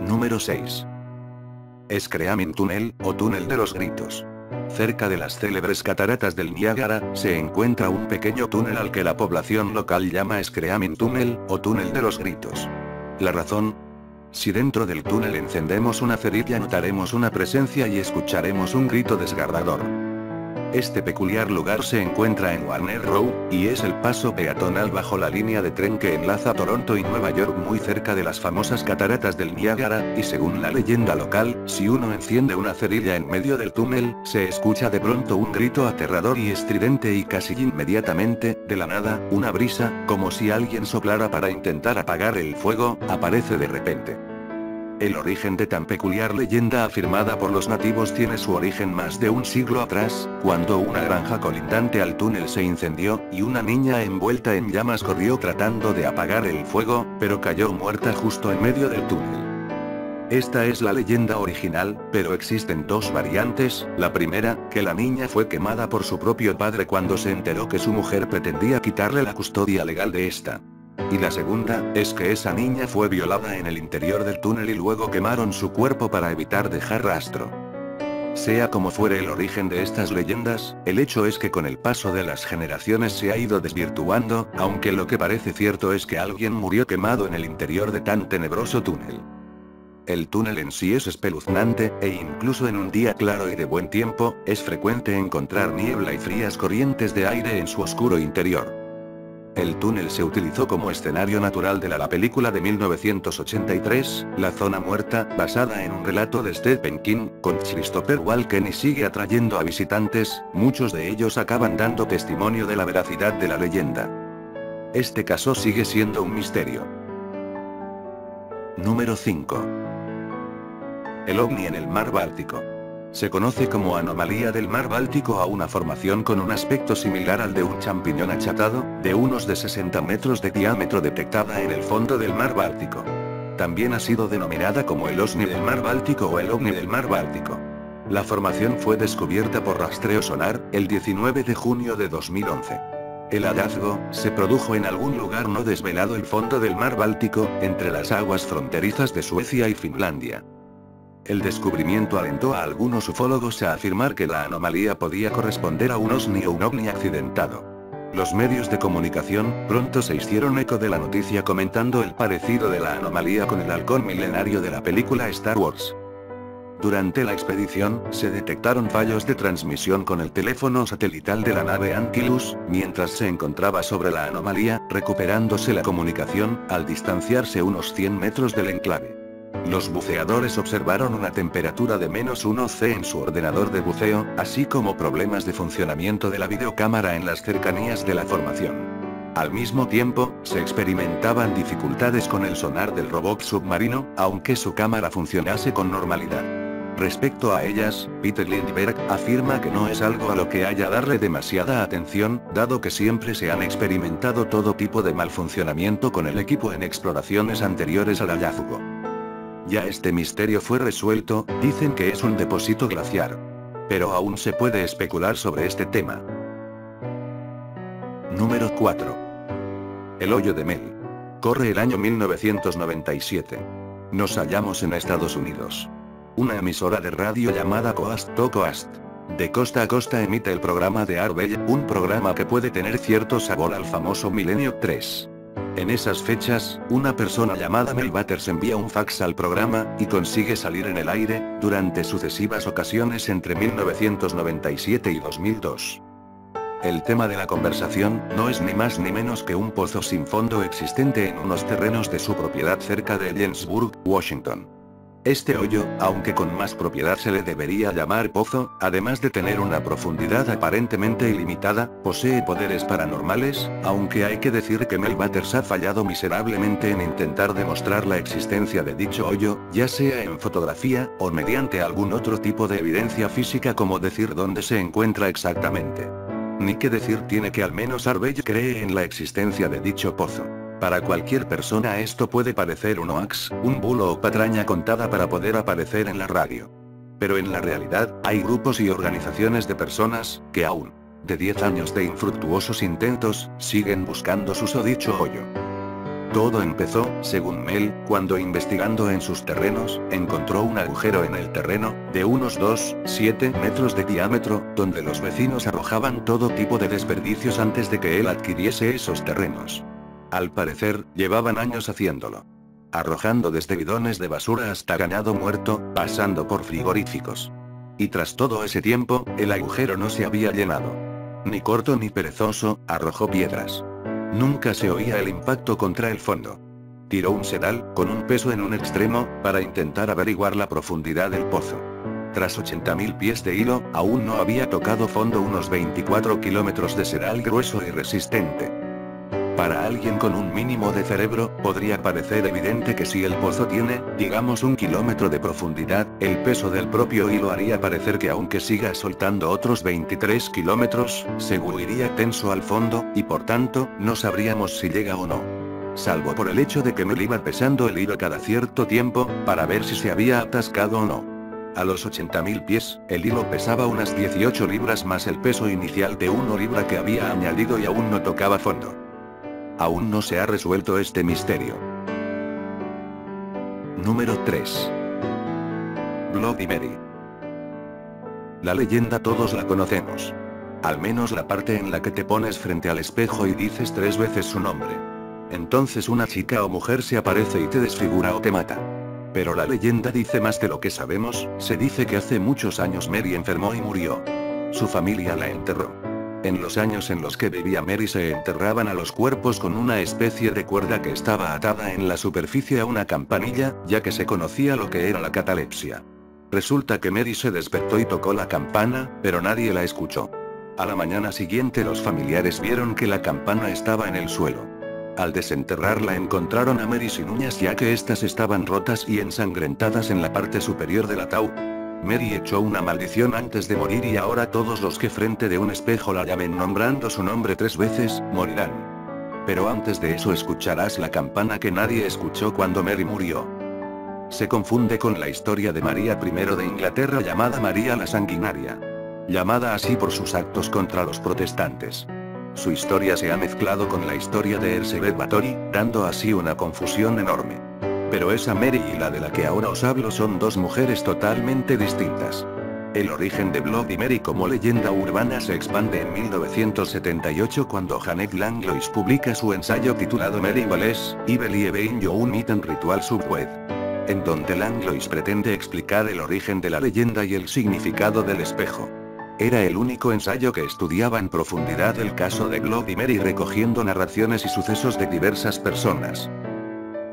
Número 6. Screaming Tunnel, o túnel de los gritos. Cerca de las célebres cataratas del Niágara, se encuentra un pequeño túnel al que la población local llama Screaming Tunnel, o túnel de los gritos. ¿La razón? Si dentro del túnel encendemos una cerilla notaremos una presencia y escucharemos un grito desgarrador. Este peculiar lugar se encuentra en Warner Road, y es el paso peatonal bajo la línea de tren que enlaza Toronto y Nueva York muy cerca de las famosas cataratas del Niágara, y según la leyenda local, si uno enciende una cerilla en medio del túnel, se escucha de pronto un grito aterrador y estridente y casi inmediatamente, de la nada, una brisa, como si alguien soplara para intentar apagar el fuego, aparece de repente. El origen de tan peculiar leyenda afirmada por los nativos tiene su origen más de un siglo atrás, cuando una granja colindante al túnel se incendió, y una niña envuelta en llamas corrió tratando de apagar el fuego, pero cayó muerta justo en medio del túnel. Esta es la leyenda original, pero existen dos variantes. La primera, que la niña fue quemada por su propio padre cuando se enteró que su mujer pretendía quitarle la custodia legal de esta. Y la segunda, es que esa niña fue violada en el interior del túnel y luego quemaron su cuerpo para evitar dejar rastro. Sea como fuere el origen de estas leyendas, el hecho es que con el paso de las generaciones se ha ido desvirtuando, aunque lo que parece cierto es que alguien murió quemado en el interior de tan tenebroso túnel. El túnel en sí es espeluznante, e incluso en un día claro y de buen tiempo, es frecuente encontrar niebla y frías corrientes de aire en su oscuro interior. El túnel se utilizó como escenario natural de la película de 1983, La Zona Muerta, basada en un relato de Stephen King, con Christopher Walken y sigue atrayendo a visitantes, muchos de ellos acaban dando testimonio de la veracidad de la leyenda. Este caso sigue siendo un misterio. Número 5. El ovni en el mar Báltico. Se conoce como anomalía del mar Báltico a una formación con un aspecto similar al de un champiñón achatado, de unos de 60 metros de diámetro detectada en el fondo del mar Báltico. También ha sido denominada como el OSNI del mar Báltico o el ovni del mar Báltico. La formación fue descubierta por rastreo sonar, el 19 de junio de 2011. El hallazgo se produjo en algún lugar no desvelado el fondo del mar Báltico, entre las aguas fronterizas de Suecia y Finlandia. El descubrimiento alentó a algunos ufólogos a afirmar que la anomalía podía corresponder a un OSNI o un ovni accidentado. Los medios de comunicación pronto se hicieron eco de la noticia comentando el parecido de la anomalía con el halcón milenario de la película Star Wars. Durante la expedición, se detectaron fallos de transmisión con el teléfono satelital de la nave Ankylos, mientras se encontraba sobre la anomalía, recuperándose la comunicación, al distanciarse unos 100 metros del enclave. Los buceadores observaron una temperatura de -1 C en su ordenador de buceo, así como problemas de funcionamiento de la videocámara en las cercanías de la formación. Al mismo tiempo, se experimentaban dificultades con el sonar del robot submarino, aunque su cámara funcionase con normalidad. Respecto a ellas, Peter Lindbergh afirma que no es algo a lo que haya darle demasiada atención, dado que siempre se han experimentado todo tipo de malfuncionamiento con el equipo en exploraciones anteriores al hallazgo. Ya este misterio fue resuelto, dicen que es un depósito glaciar. Pero aún se puede especular sobre este tema. Número 4. El hoyo de Mel. Corre el año 1997. Nos hallamos en Estados Unidos. Una emisora de radio llamada Coast to Coast. De costa a costa emite el programa de Arbella, un programa que puede tener cierto sabor al famoso Milenio 3. En esas fechas, una persona llamada Mel Butters envía un fax al programa, y consigue salir en el aire, durante sucesivas ocasiones entre 1997 y 2002. El tema de la conversación, no es ni más ni menos que un pozo sin fondo existente en unos terrenos de su propiedad cerca de Ellensburg, Washington. Este hoyo, aunque con más propiedad se le debería llamar pozo, además de tener una profundidad aparentemente ilimitada, posee poderes paranormales, aunque hay que decir que Mel Butters ha fallado miserablemente en intentar demostrar la existencia de dicho hoyo, ya sea en fotografía, o mediante algún otro tipo de evidencia física como decir dónde se encuentra exactamente. Ni qué decir tiene que al menos Arbella cree en la existencia de dicho pozo. Para cualquier persona esto puede parecer un hoax, un bulo o patraña contada para poder aparecer en la radio. Pero en la realidad, hay grupos y organizaciones de personas, que aún, de 10 años de infructuosos intentos, siguen buscando susodicho hoyo. Todo empezó, según Mel, cuando investigando en sus terrenos, encontró un agujero en el terreno, de unos 2,7 metros de diámetro, donde los vecinos arrojaban todo tipo de desperdicios antes de que él adquiriese esos terrenos. Al parecer, llevaban años haciéndolo. Arrojando desde bidones de basura hasta ganado muerto, pasando por frigoríficos. Y tras todo ese tiempo, el agujero no se había llenado. Ni corto ni perezoso, arrojó piedras. Nunca se oía el impacto contra el fondo. Tiró un sedal, con un peso en un extremo, para intentar averiguar la profundidad del pozo. Tras 80.000 pies de hilo, aún no había tocado fondo unos 24 kilómetros de sedal grueso y resistente. Para alguien con un mínimo de cerebro, podría parecer evidente que si el pozo tiene, digamos 1 kilómetro de profundidad, el peso del propio hilo haría parecer que aunque siga soltando otros 23 kilómetros, seguro iría tenso al fondo, y por tanto, no sabríamos si llega o no. Salvo por el hecho de que Mel iba pesando el hilo cada cierto tiempo, para ver si se había atascado o no. A los 80.000 pies, el hilo pesaba unas 18 libras más el peso inicial de 1 libra que había añadido y aún no tocaba fondo. Aún no se ha resuelto este misterio. Número 3. Bloody Mary. La leyenda todos la conocemos. Al menos la parte en la que te pones frente al espejo y dices 3 veces su nombre. Entonces una chica o mujer se aparece y te desfigura o te mata. Pero la leyenda dice más de lo que sabemos. Se dice que hace muchos años Mary enfermó y murió. Su familia la enterró. En los años en los que vivía Mary se enterraban a los cuerpos con una especie de cuerda que estaba atada en la superficie a una campanilla, ya que se conocía lo que era la catalepsia. Resulta que Mary se despertó y tocó la campana, pero nadie la escuchó. A la mañana siguiente los familiares vieron que la campana estaba en el suelo. Al desenterrarla encontraron a Mary sin uñas ya que estas estaban rotas y ensangrentadas en la parte superior del ataúd. Mary echó una maldición antes de morir y ahora todos los que frente de un espejo la llamen nombrando su nombre 3 veces, morirán. Pero antes de eso escucharás la campana que nadie escuchó cuando Mary murió. Se confunde con la historia de María I de Inglaterra llamada María la Sanguinaria. Llamada así por sus actos contra los protestantes. Su historia se ha mezclado con la historia de Elizabeth Bathory, dando así una confusión enorme. Pero esa Mary y la de la que ahora os hablo son 2 mujeres totalmente distintas. El origen de Bloody Mary como leyenda urbana se expande en 1978 cuando Janet Langlois publica su ensayo titulado Mary Wallace, I Believe in You Myth and Ritual Subwed, en donde Langlois pretende explicar el origen de la leyenda y el significado del espejo. Era el único ensayo que estudiaba en profundidad el caso de Bloody Mary recogiendo narraciones y sucesos de diversas personas.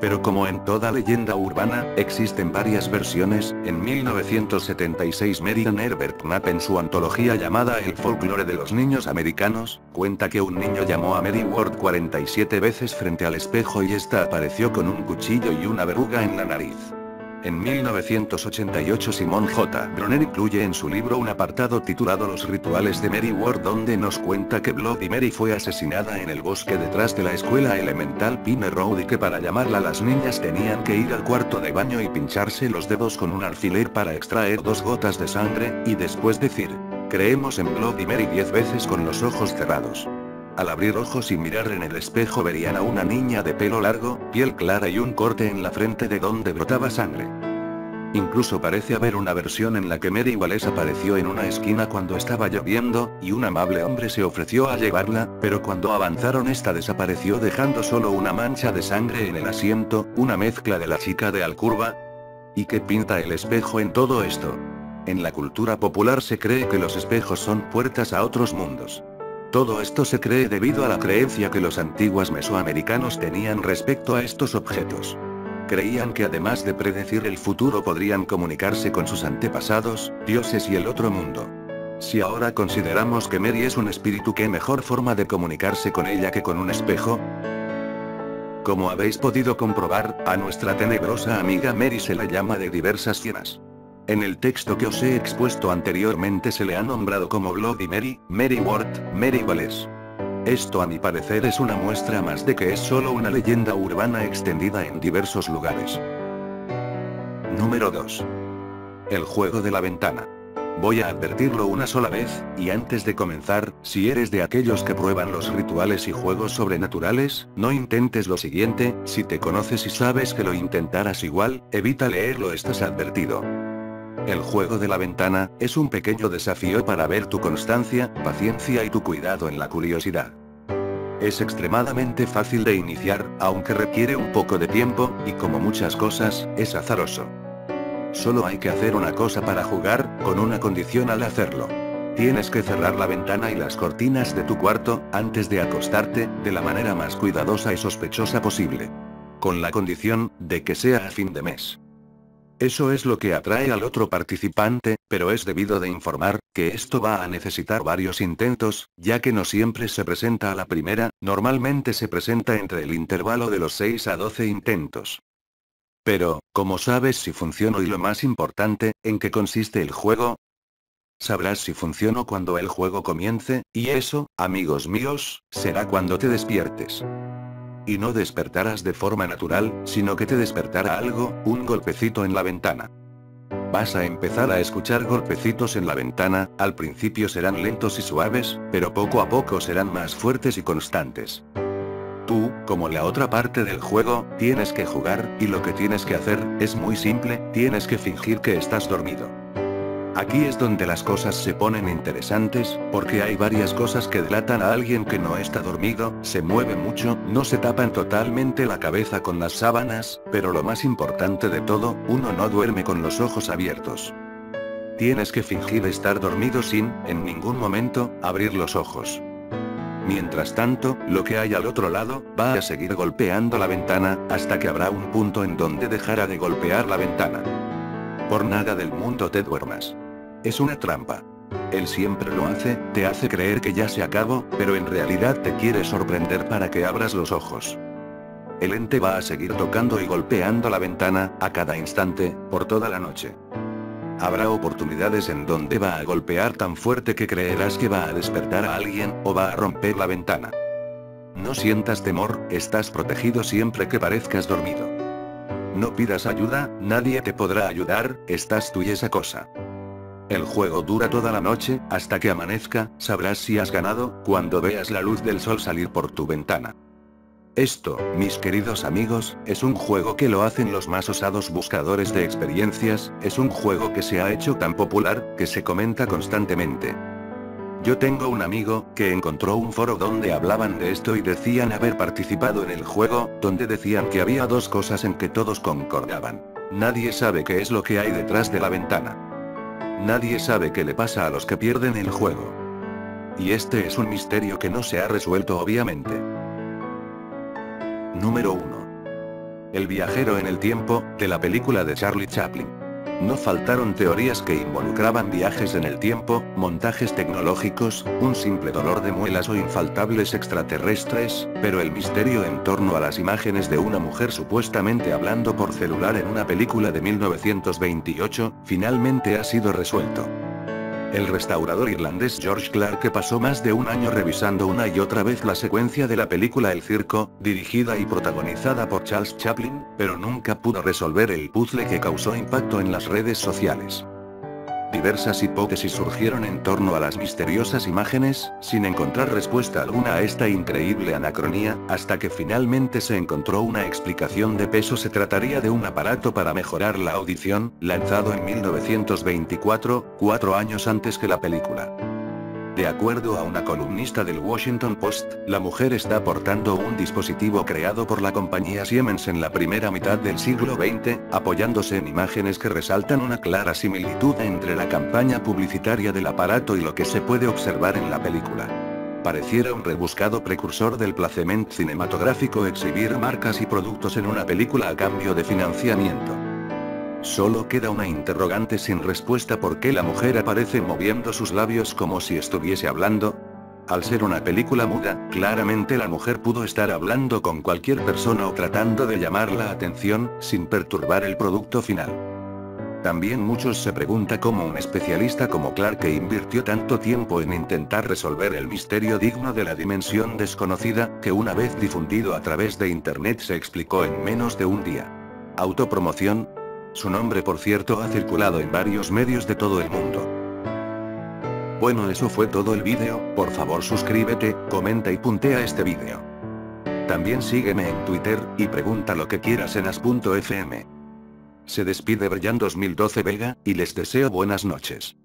Pero como en toda leyenda urbana, existen varias versiones. En 1976 Merian Herbert Knapp en su antología llamada El folclore de los niños americanos, cuenta que un niño llamó a Mary Ward 47 veces frente al espejo y esta apareció con un cuchillo y una verruga en la nariz. En 1988 Simon J. Bronner incluye en su libro un apartado titulado Los rituales de Mary Ward donde nos cuenta que Bloody Mary fue asesinada en el bosque detrás de la escuela elemental Pine Road y que para llamarla las niñas tenían que ir al cuarto de baño y pincharse los dedos con un alfiler para extraer 2 gotas de sangre, y después decir, creemos en Bloody Mary 10 veces con los ojos cerrados. Al abrir ojos y mirar en el espejo verían a una niña de pelo largo, piel clara y un corte en la frente de donde brotaba sangre. Incluso parece haber una versión en la que Mary Wallace apareció en una esquina cuando estaba lloviendo, y un amable hombre se ofreció a llevarla, pero cuando avanzaron esta desapareció dejando solo una mancha de sangre en el asiento, una mezcla de la chica de Alcurva. ¿Y qué pinta el espejo en todo esto? En la cultura popular se cree que los espejos son puertas a otros mundos. Todo esto se cree debido a la creencia que los antiguos mesoamericanos tenían respecto a estos objetos. Creían que además de predecir el futuro podrían comunicarse con sus antepasados, dioses y el otro mundo. Si ahora consideramos que Mary es un espíritu, ¿qué mejor forma de comunicarse con ella que con un espejo? Como habéis podido comprobar, a nuestra tenebrosa amiga Mary se la llama de diversas formas. En el texto que os he expuesto anteriormente se le ha nombrado como Bloody Mary, Mary Ward, Mary Valles. Esto a mi parecer es una muestra más de que es solo una leyenda urbana extendida en diversos lugares. Número 2. El juego de la ventana. Voy a advertirlo una sola vez, y antes de comenzar, si eres de aquellos que prueban los rituales y juegos sobrenaturales, no intentes lo siguiente, si te conoces y sabes que lo intentaras igual, evita leerlo, estás advertido. El juego de la ventana, es un pequeño desafío para ver tu constancia, paciencia y tu cuidado en la curiosidad. Es extremadamente fácil de iniciar, aunque requiere un poco de tiempo, y como muchas cosas, es azaroso. Solo hay que hacer una cosa para jugar, con una condición al hacerlo. Tienes que cerrar la ventana y las cortinas de tu cuarto, antes de acostarte, de la manera más cuidadosa y sospechosa posible. Con la condición, de que sea a fin de mes. Eso es lo que atrae al otro participante, pero es debido de informar, que esto va a necesitar varios intentos, ya que no siempre se presenta a la primera, normalmente se presenta entre el intervalo de los 6 a 12 intentos. Pero, ¿cómo sabes si funcionó y lo más importante, en qué consiste el juego? Sabrás si funcionó cuando el juego comience, y eso, amigos míos, será cuando te despiertes. Y no despertarás de forma natural, sino que te despertará algo, un golpecito en la ventana. Vas a empezar a escuchar golpecitos en la ventana, al principio serán lentos y suaves, pero poco a poco serán más fuertes y constantes. Tú, como la otra parte del juego, tienes que jugar, y lo que tienes que hacer, es muy simple, tienes que fingir que estás dormido. Aquí es donde las cosas se ponen interesantes, porque hay varias cosas que delatan a alguien que no está dormido, se mueve mucho, no se tapan totalmente la cabeza con las sábanas, pero lo más importante de todo, uno no duerme con los ojos abiertos. Tienes que fingir estar dormido sin, en ningún momento, abrir los ojos. Mientras tanto, lo que hay al otro lado, va a seguir golpeando la ventana, hasta que habrá un punto en donde dejará de golpear la ventana. Por nada del mundo te duermas. Es una trampa. Él siempre lo hace, te hace creer que ya se acabó, pero en realidad te quiere sorprender para que abras los ojos. El ente va a seguir tocando y golpeando la ventana, a cada instante, por toda la noche. Habrá oportunidades en donde va a golpear tan fuerte que creerás que va a despertar a alguien, o va a romper la ventana. No sientas temor, estás protegido siempre que parezcas dormido. No pidas ayuda, nadie te podrá ayudar, estás tú y esa cosa. El juego dura toda la noche, hasta que amanezca, sabrás si has ganado, cuando veas la luz del sol salir por tu ventana. Esto, mis queridos amigos, es un juego que lo hacen los más osados buscadores de experiencias, es un juego que se ha hecho tan popular, que se comenta constantemente. Yo tengo un amigo, que encontró un foro donde hablaban de esto y decían haber participado en el juego, donde decían que había dos cosas en que todos concordaban. Nadie sabe qué es lo que hay detrás de la ventana. Nadie sabe qué le pasa a los que pierden el juego. Y este es un misterio que no se ha resuelto obviamente. Número 1. El viajero en el tiempo, de la película de Charlie Chaplin. No faltaron teorías que involucraban viajes en el tiempo, montajes tecnológicos, un simple dolor de muelas o infaltables extraterrestres, pero el misterio en torno a las imágenes de una mujer supuestamente hablando por celular en una película de 1928, finalmente ha sido resuelto. El restaurador irlandés George Clarke pasó más de un año revisando una y otra vez la secuencia de la película El Circo, dirigida y protagonizada por Charles Chaplin, pero nunca pudo resolver el puzzle que causó impacto en las redes sociales. Diversas hipótesis surgieron en torno a las misteriosas imágenes, sin encontrar respuesta alguna a esta increíble anacronía, hasta que finalmente se encontró una explicación de peso. Se trataría de un aparato para mejorar la audición, lanzado en 1924, 4 años antes que la película. De acuerdo a una columnista del Washington Post, la mujer está portando un dispositivo creado por la compañía Siemens en la primera mitad del siglo XX, apoyándose en imágenes que resaltan una clara similitud entre la campaña publicitaria del aparato y lo que se puede observar en la película. Pareciera un rebuscado precursor del placement cinematográfico exhibir marcas y productos en una película a cambio de financiamiento. Solo queda una interrogante sin respuesta: ¿por qué la mujer aparece moviendo sus labios como si estuviese hablando? Al ser una película muda, claramente la mujer pudo estar hablando con cualquier persona o tratando de llamar la atención, sin perturbar el producto final. También muchos se preguntan cómo un especialista como Clark que invirtió tanto tiempo en intentar resolver el misterio digno de la dimensión desconocida, que una vez difundido a través de internet se explicó en menos de un día. ¿Autopromoción? Su nombre, por cierto, ha circulado en varios medios de todo el mundo. Bueno, eso fue todo el vídeo. Por favor suscríbete, comenta y puntea este vídeo. También sígueme en Twitter, y pregunta lo que quieras en as.fm. Se despide Brian 2012 Vega, y les deseo buenas noches.